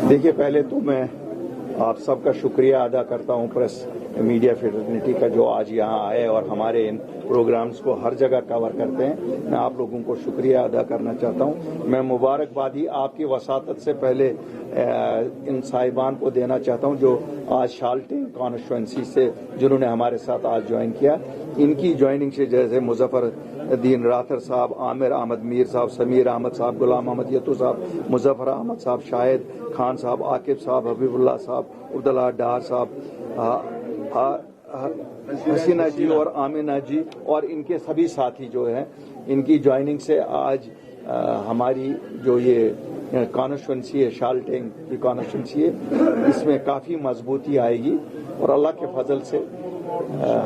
देखिए, पहले तो मैं आप सबका शुक्रिया अदा करता हूं प्रेस मीडिया फेटर्निटी का, जो आज यहां आए और हमारे इन प्रोग्राम्स को हर जगह कवर करते हैं। मैं आप लोगों को शुक्रिया अदा करना चाहता हूं। मैं मुबारकबादी आपकी वसातत से पहले इन साहिबान को देना चाहता हूं जो आज शाल्टिंग कॉन्स्टिट्यूंसी से जिन्होंने हमारे साथ आज ज्वाइन किया। इनकी ज्वाइनिंग से जैसे मुजफ्फरदीन राथर साहब, आमिर अहमद मीर साहब, समीर अहमद साहब, गुलाम अहमद यतू साहब, मुजफ्फर अहमद साहब, शाहिद खान साहब, आकिब साहब, हबीबुल्लाह साहब, अब्दुल्ला डार साहब, हसीना जी और आमिना जी और इनके सभी साथी जो हैं, इनकी ज्वाइनिंग से आज हमारी जो ये कॉन्स्टिट्यूंसी है, शाल्टिंग की कॉन्स्टिट्यूंसी है, इसमें काफ़ी मजबूती आएगी और अल्लाह के फजल से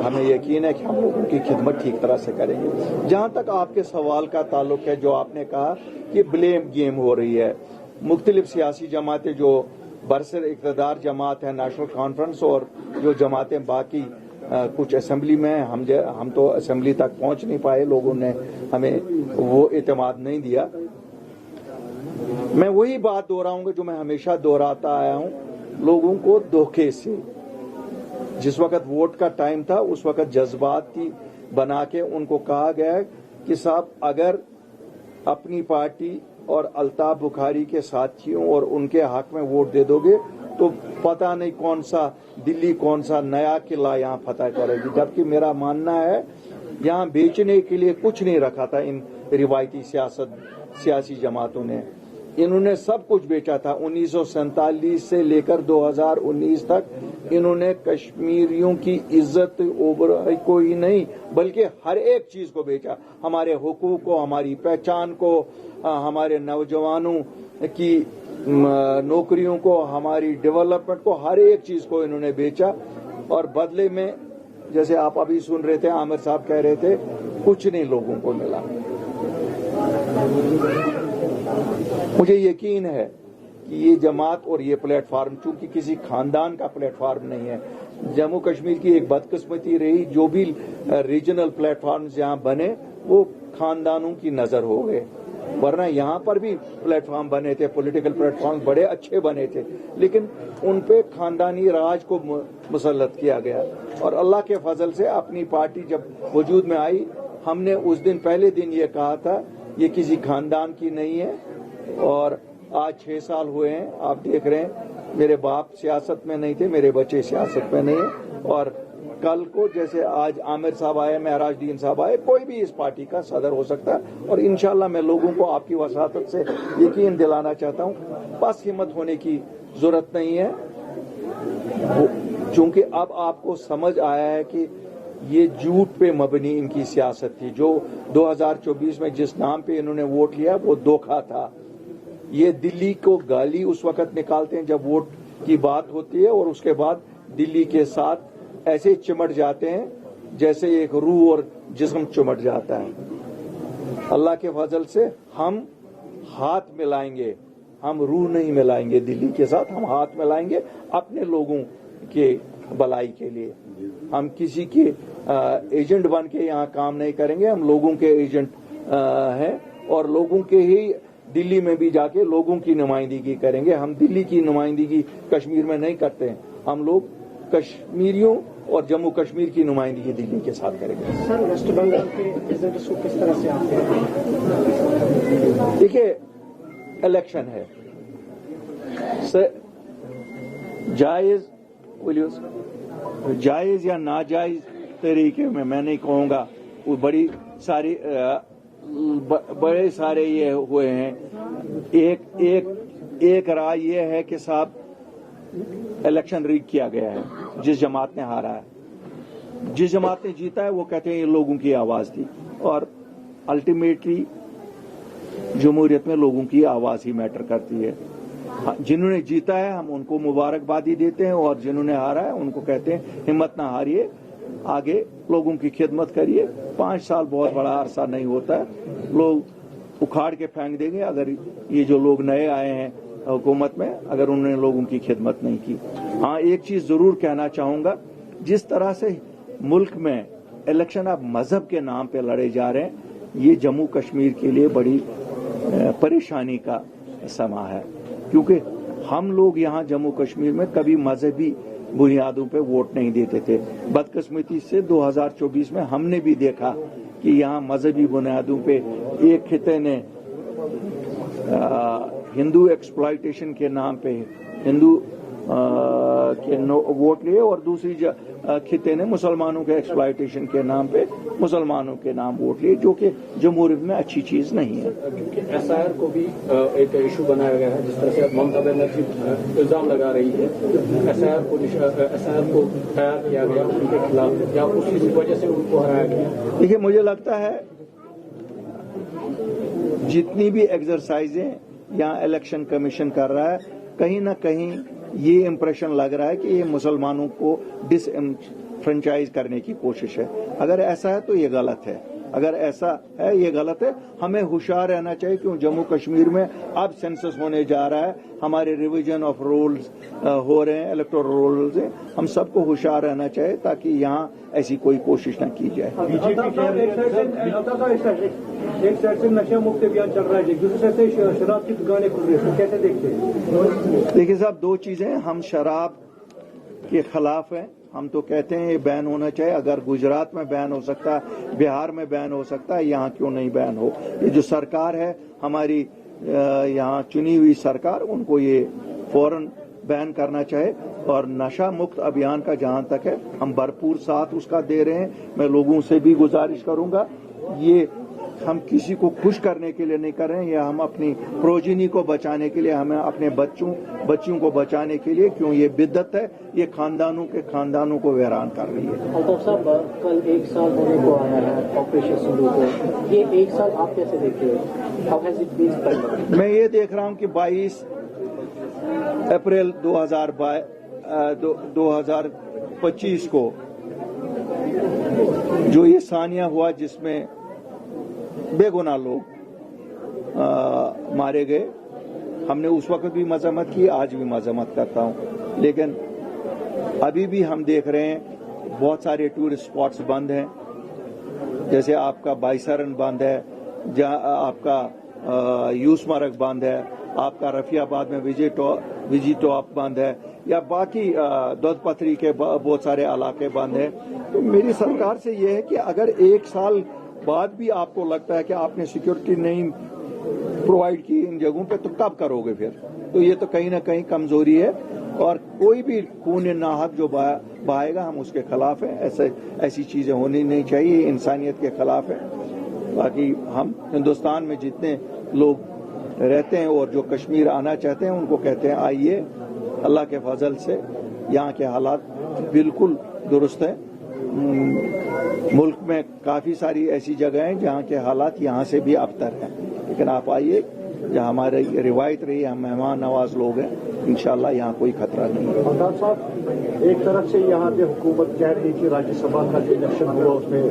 हमें यकीन है कि हम लोगों की खिदमत ठीक तरह से करेंगे। जहाँ तक आपके सवाल का ताल्लुक है, जो आपने कहा कि ब्लेम गेम हो रही है, मुख्तलिफ सियासी जमातें जो बरसर इक़्तिदार जमात है नेशनल कॉन्फ्रेंस और जो जमातें बाकी कुछ असेंबली में हम तो असेंबली तक पहुंच नहीं पाए, लोगों ने हमें वो एतमाद नहीं दिया। मैं वही बात दोहराऊंगा जो मैं हमेशा दोहराता आया हूं, लोगों को धोखे से, जिस वक्त वोट का टाइम था उस वक्त जज्बाती बना के उनको कहा गया कि साहब अगर अपनी पार्टी और अल्ताफ बुखारी के साथियों और उनके हक में वोट दे दोगे तो पता नहीं कौन सा दिल्ली, कौन सा नया किला यहाँ फतह करेगी। जबकि मेरा मानना है यहाँ बेचने के लिए कुछ नहीं रखा था इन रिवायती सियासी जमातों ने। इन्होंने सब कुछ बेचा था। 1947 से लेकर 2019 तक इन्होंने कश्मीरियों की इज्जत को ही नहीं बल्कि हर एक चीज को बेचा। हमारे हुकूक को, हमारी पहचान को, हमारे नौजवानों की नौकरियों को, हमारी डेवलपमेंट को, हर एक चीज को इन्होंने बेचा। और बदले में जैसे आप अभी सुन रहे थे, आमिर साहब कह रहे थे, कुछ नहीं लोगों को मिला। मुझे यकीन है कि ये जमात और ये प्लेटफार्म चूंकि किसी खानदान का प्लेटफार्म नहीं है, जम्मू कश्मीर की एक बदकिस्मती रही, जो भी रीजनल प्लेटफार्म्स यहाँ बने वो खानदानों की नजर हो गए, वरना यहाँ पर भी प्लेटफार्म बने थे, पॉलिटिकल प्लेटफार्म बड़े अच्छे बने थे, लेकिन उन पे खानदानी राज को मुसल्लत किया गया। और अल्लाह के फजल से अपनी पार्टी जब वजूद में आई, हमने उस दिन पहले दिन ये कहा था ये किसी खानदान की नहीं है। और आज 6 साल हुए हैं, आप देख रहे हैं, मेरे बाप सियासत में नहीं थे, मेरे बच्चे सियासत में नहीं है। और कल को जैसे आज आमिर साहब आए, महराजदीन साहब आए, कोई भी इस पार्टी का सदर हो सकता है। और इंशाल्लाह मैं लोगों को आपकी वसातत से यकीन दिलाना चाहता हूं, बस हिम्मत होने की जरूरत नहीं है, चूंकि अब आपको समझ आया है कि ये झूठ पे मबनी इनकी सियासत थी। जो 2024 में जिस नाम पे इन्होंने वोट लिया वो धोखा था। ये दिल्ली को गाली उस वक्त निकालते हैं जब वोट की बात होती है, और उसके बाद दिल्ली के साथ ऐसे चिमट जाते हैं जैसे एक रूह और जिस्म चिमट जाता है। अल्लाह के फजल से हम हाथ मिलाएंगे, हम रूह नहीं मिलाएंगे दिल्ली के साथ, हम हाथ मिलाएंगे अपने लोगों के भलाई के लिए। हम किसी के एजेंट बन के यहाँ काम नहीं करेंगे, हम लोगों के एजेंट हैं और लोगों के ही दिल्ली में भी जाके लोगों की नुमाइंदगी करेंगे। हम दिल्ली की नुमाइंदगी कश्मीर में नहीं करते हैं, हम लोग कश्मीरियों और जम्मू कश्मीर की नुमाइंदगी दिल्ली के साथ करेंगे। सर, वेस्ट बंगाल के रिजल्ट को किस तरह से आप देखिए, इलेक्शन है जायज या नाजायज तरीके में मैं नहीं कहूंगा, वो बड़े सारे ये हुए हैं। एक राय ये है कि साहब इलेक्शन रिग किया गया है, जिस जमात ने हारा है, जिस जमात ने जीता है वो कहते हैं ये लोगों की आवाज थी। और अल्टीमेटली जमहूरियत में लोगों की आवाज ही मैटर करती है। जिन्होंने जीता है हम उनको मुबारकबादी देते हैं, और जिन्होंने हारा है उनको कहते हैं हिम्मत ना हारिए, आगे लोगों की खिदमत करिए। 5 साल बहुत बड़ा अरसा नहीं होता है, लोग उखाड़ के फेंक देंगे अगर ये जो लोग नए आए हैं हुकूमत में, अगर उन्होंने लोगों की खिदमत नहीं की। हाँ, एक चीज जरूर कहना चाहूंगा, जिस तरह से मुल्क में इलेक्शन अब मजहब के नाम पे लड़े जा रहे हैं, ये जम्मू कश्मीर के लिए बड़ी परेशानी का समा है, क्योंकि हम लोग यहाँ जम्मू कश्मीर में कभी मजहबी बुनियादों पे वोट नहीं देते थे। बदकिस्मती से 2024 में हमने भी देखा कि यहाँ मजहबी बुनियादों पे एक खिते ने हिंदू एक्सप्लॉयटेशन के नाम पे हिंदू के वोट लिए और दूसरी खिते ने मुसलमानों के एक्सप्लॉयटेशन के नाम पे मुसलमानों के नाम वोट लिए, जो कि जमहूरियत में अच्छी चीज नहीं है। क्योंकि एसआईआर को भी एक इशू बनाया गया है, जिस तरह से ममता बनर्जी इल्जाम लगा रही है एसआईआर को तैयार किया गया उनके खिलाफ, या उसी वजह से उनको हराया गया। देखिए, मुझे लगता है जितनी भी एक्सरसाइजें यहाँ इलेक्शन कमीशन कर रहा है, कहीं ना कहीं ये इम्प्रेशन लग रहा है कि ये मुसलमानों को डिसफ्रेंचाइज करने की कोशिश है। अगर ऐसा है तो ये गलत है, अगर ऐसा है ये गलत है। हमें होशियार रहना चाहिए, क्यों जम्मू कश्मीर में अब सेंसस होने जा रहा है, हमारे रिवीजन ऑफ रोल्स हो रहे हैं, इलेक्टोरल रोल्स हैं। हम सबको होशियार रहना चाहिए ताकि यहाँ ऐसी कोई कोशिश न की जाए। एक साइड से नशा मुक्त अभियान चल रहा है, दूसरी साइड से शराब की दुकानें खुल रही है, तो कैसे देखते हैं? देखिए साहब, दो चीजें, हम शराब के खिलाफ हैं। हम तो कहते हैं ये बैन होना चाहिए। अगर गुजरात में बैन हो सकता है, बिहार में बैन हो सकता है, यहाँ क्यों नहीं बैन हो? ये जो सरकार है हमारी यहाँ चुनी हुई सरकार, उनको ये फौरन बैन करना चाहिए। और नशा मुक्त अभियान का जहां तक है, हम भरपूर साथ उसका दे रहे हैं। मैं लोगों से भी गुजारिश करूंगा, ये हम किसी को खुश करने के लिए नहीं कर रहे हैं, या हम अपनी प्रोजिनी को बचाने के लिए, हमें अपने बच्चियों को बचाने के लिए, क्यों ये बिद्दत है, ये खानदानों को वैरान कर रही है। अल्ताफ साहब, कल 1 साल होने को आया है ऑपरेशन सिंदूर को, ये 1 साल आप कैसे देखते हैं? How has it been? मैं ये देख रहा हूं कि 22 अप्रैल 2025 को जो ये सानिया हुआ जिसमें बेगुनाह लोग मारे गए, हमने उस वक्त भी मजम्मत की, आज भी मजम्मत करता हूं। लेकिन अभी भी हम देख रहे हैं बहुत सारे टूरिस्ट स्पॉट्स बंद हैं, जैसे आपका बाईसरन बंद है, जहां आपका यूसमर्ग बंद है, आपका रफियाबाद में विजी टॉप बंद है, या बाकी दूध पथरी के बहुत सारे इलाके बंद हैं। तो मेरी सरकार से यह है कि अगर 1 साल बाद भी आपको लगता है कि आपने सिक्योरिटी नहीं प्रोवाइड की इन जगहों पे, तो कब करोगे फिर? तो ये तो कहीं ना कहीं कमजोरी है, और कोई भी खून नाहक जो बहाएगा हम उसके खिलाफ हैं। ऐसी चीजें होनी नहीं चाहिए, इंसानियत के खिलाफ है। बाकी हम हिंदुस्तान में जितने लोग रहते हैं और जो कश्मीर आना चाहते हैं, उनको कहते हैं आइए। अल्लाह के फजल से यहाँ के हालात बिल्कुल दुरुस्त हैं। मुल्क में काफी सारी ऐसी जगह हैं जहाँ के हालात यहाँ से भी अबतर हैं, लेकिन आप आइए, जहाँ हमारी रिवायत रही, हम मेहमान नवाज लोग हैं, इंशाल्लाह यहाँ कोई खतरा नहीं है। अल्ताफ साहब, एक तरफ से यहाँ पे हुकूमत कह रही थी राज्यसभा का जो इलेक्शन हुआ उसमें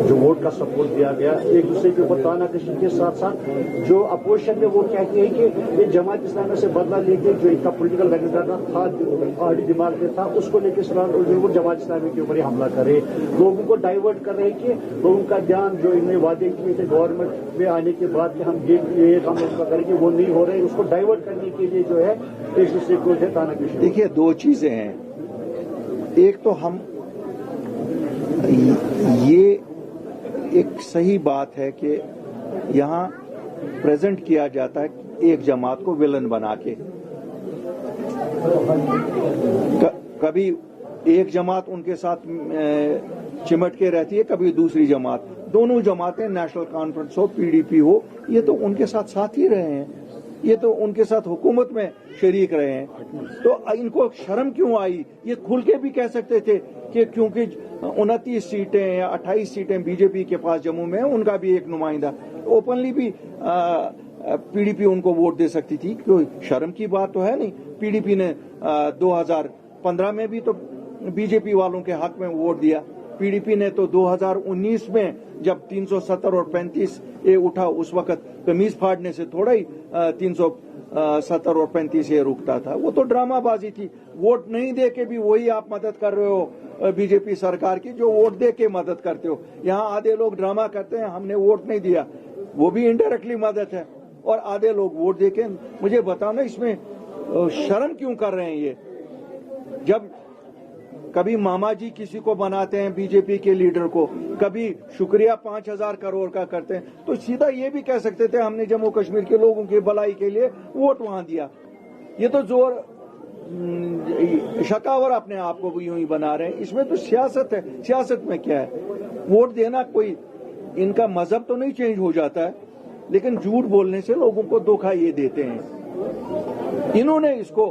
जो वोट का सपोर्ट दिया गया, एक दूसरे के ऊपर तानाकशी के साथ साथ जो अपोजिशन में वो कहती है कि ये जमात इस्लामी से बदला लेके जो इनका पोलिटिकल बैकग्राउंड था, आर्डी दिमाग में था, उसको लेकर जमात इस्लामी के ऊपर ही हमला करे, लोगों को डाइवर्ट कर रहे कि लोगों का ध्यान जो इन्होंने वादे किए थे गवर्नमेंट में आने के बाद कि हम ये काम करेंगे, वो नहीं हो रहे, उसको डाइवर्ट करने के लिए जो है एक दूसरे को तानाकशी। देखिए, 2 चीजें हैं। एक तो हम ये एक सही बात है कि यहाँ प्रेजेंट किया जाता है एक जमात को विलन बना के। कभी एक जमात उनके साथ चिमट के रहती है, कभी दूसरी जमात। दोनों जमातें, नेशनल कॉन्फ्रेंस हो, पीडीपी हो, ये तो उनके साथ ही रहे हैं, ये तो उनके साथ हुकूमत में शरीक रहे हैं। तो इनको शर्म क्यों आई? ये खुल के भी कह सकते थे कि क्योंकि 29 सीटें या 28 सीटें बीजेपी के पास जम्मू में है, उनका भी एक नुमाइंदा, ओपनली भी पीडीपी उनको वोट दे सकती थी। कोई शर्म की बात तो है नहीं। पीडीपी ने 2015 में भी तो बीजेपी वालों के हक में वोट दिया। पीडीपी ने तो 2019 में जब 370 और 35 ये उठा, उस वक्त कमीज फाड़ने से थोड़ा ही 370 और 35 ये रुकता था। वो तो ड्रामाबाजी थी। वोट नहीं दे के भी वही आप मदद कर रहे हो बीजेपी सरकार की, जो वोट दे के मदद करते हो। यहाँ आधे लोग ड्रामा करते हैं, हमने वोट नहीं दिया, वो भी इनडायरेक्टली मदद है। और आधे लोग वोट दे के, मुझे बताओ ना, इसमें शर्म क्यों कर रहे हैं ये? जब कभी मामा जी किसी को बनाते हैं बीजेपी के लीडर को, कभी शुक्रिया 5,000 करोड़ का करते हैं, तो सीधा ये भी कह सकते थे हमने जम्मू कश्मीर के लोगों की भलाई के लिए वोट वहां दिया। ये तो जोर शकावर अपने आप को भी यूं ही बना रहे हैं। इसमें तो सियासत है। सियासत में क्या है? वोट देना कोई इनका मजहब तो नहीं चेंज हो जाता है, लेकिन झूठ बोलने से लोगों को धोखा ये देते हैं। इन्होंने इसको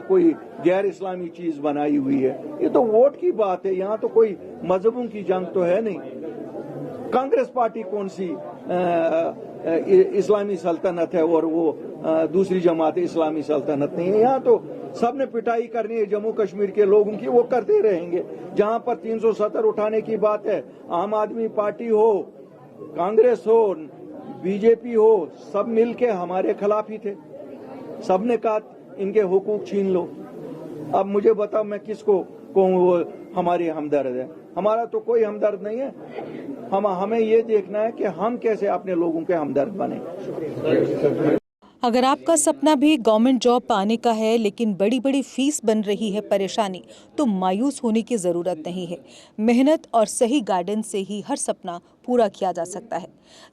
कोई गैर इस्लामी चीज बनाई हुई है। ये तो वोट की बात है, यहाँ तो कोई मजहबों की जंग तो है नहीं। कांग्रेस पार्टी कौन सी इस्लामी सल्तनत है और वो दूसरी जमात इस्लामी सल्तनत नहीं है। यहाँ तो सबने पिटाई करनी है जम्मू कश्मीर के लोगों की, वो करते रहेंगे। जहाँ पर 370 उठाने की बात है, आम आदमी पार्टी हो, कांग्रेस हो, बीजेपी हो, सब मिलके हमारे खिलाफ ही थे। सबने कहा इनके हुकूक छीन लो। अब मुझे बताओ मैं किसको कहूँ वो हमारी हमदर्द है? हमारा तो कोई हमदर्द नहीं है। हमें ये देखना है कि हम कैसे अपने लोगों के हमदर्द बने। अगर आपका सपना भी गवर्नमेंट जॉब पाने का है लेकिन बड़ी बड़ी फीस बन रही है परेशानी, तो मायूस होने की ज़रूरत नहीं है। मेहनत और सही गाइडेंस से ही हर सपना पूरा किया जा सकता है।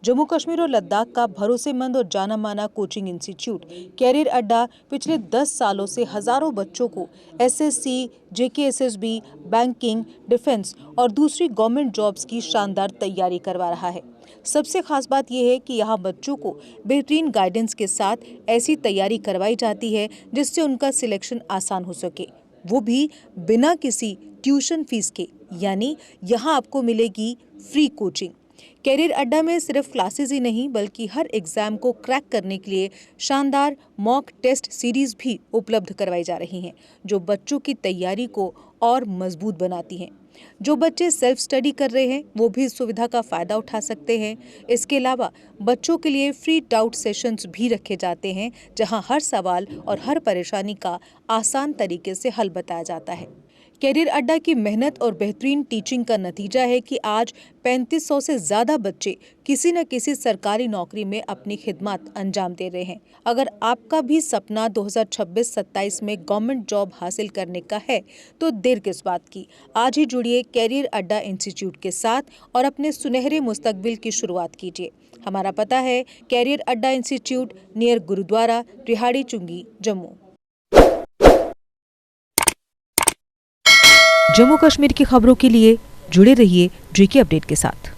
जम्मू कश्मीर और लद्दाख का भरोसेमंद और जाना माना कोचिंग इंस्टीट्यूट कैरियर अड्डा पिछले 10 सालों से हजारों बच्चों को SSC, JKSSB, बैंकिंग, डिफेंस और दूसरी गवर्नमेंट जॉब्स की शानदार तैयारी करवा रहा है। सबसे खास बात यह है कि यहाँ बच्चों को बेहतरीन गाइडेंस के साथ ऐसी तैयारी करवाई जाती है जिससे उनका सिलेक्शन आसान हो सके, वो भी बिना किसी ट्यूशन फीस के। यानी यहाँ आपको मिलेगी फ्री कोचिंग। कैरियर अड्डा में सिर्फ क्लासेस ही नहीं बल्कि हर एग्जाम को क्रैक करने के लिए शानदार मॉक टेस्ट सीरीज भी उपलब्ध करवाई जा रही हैं, जो बच्चों की तैयारी को और मजबूत बनाती हैं। जो बच्चे सेल्फ स्टडी कर रहे हैं वो भी इस सुविधा का फायदा उठा सकते हैं। इसके अलावा बच्चों के लिए फ्री डाउट सेशंस भी रखे जाते हैं, जहां हर सवाल और हर परेशानी का आसान तरीके से हल बताया जाता है। कैरियर अड्डा की मेहनत और बेहतरीन टीचिंग का नतीजा है कि आज 3500 से ज़्यादा बच्चे किसी न किसी सरकारी नौकरी में अपनी खिदमत अंजाम दे रहे हैं। अगर आपका भी सपना 2026-27 में गवर्नमेंट जॉब हासिल करने का है तो देर किस बात की। आज ही जुड़िए कैरियर अड्डा इंस्टीट्यूट के साथ और अपने सुनहरे मुस्तकबिल की शुरुआत कीजिए। हमारा पता है कैरियर अड्डा इंस्टीट्यूट, नियर गुरुद्वारा, रिहाड़ी चुंगी, जम्मू। जम्मू कश्मीर की खबरों के लिए जुड़े रहिए JK अपडेट के साथ।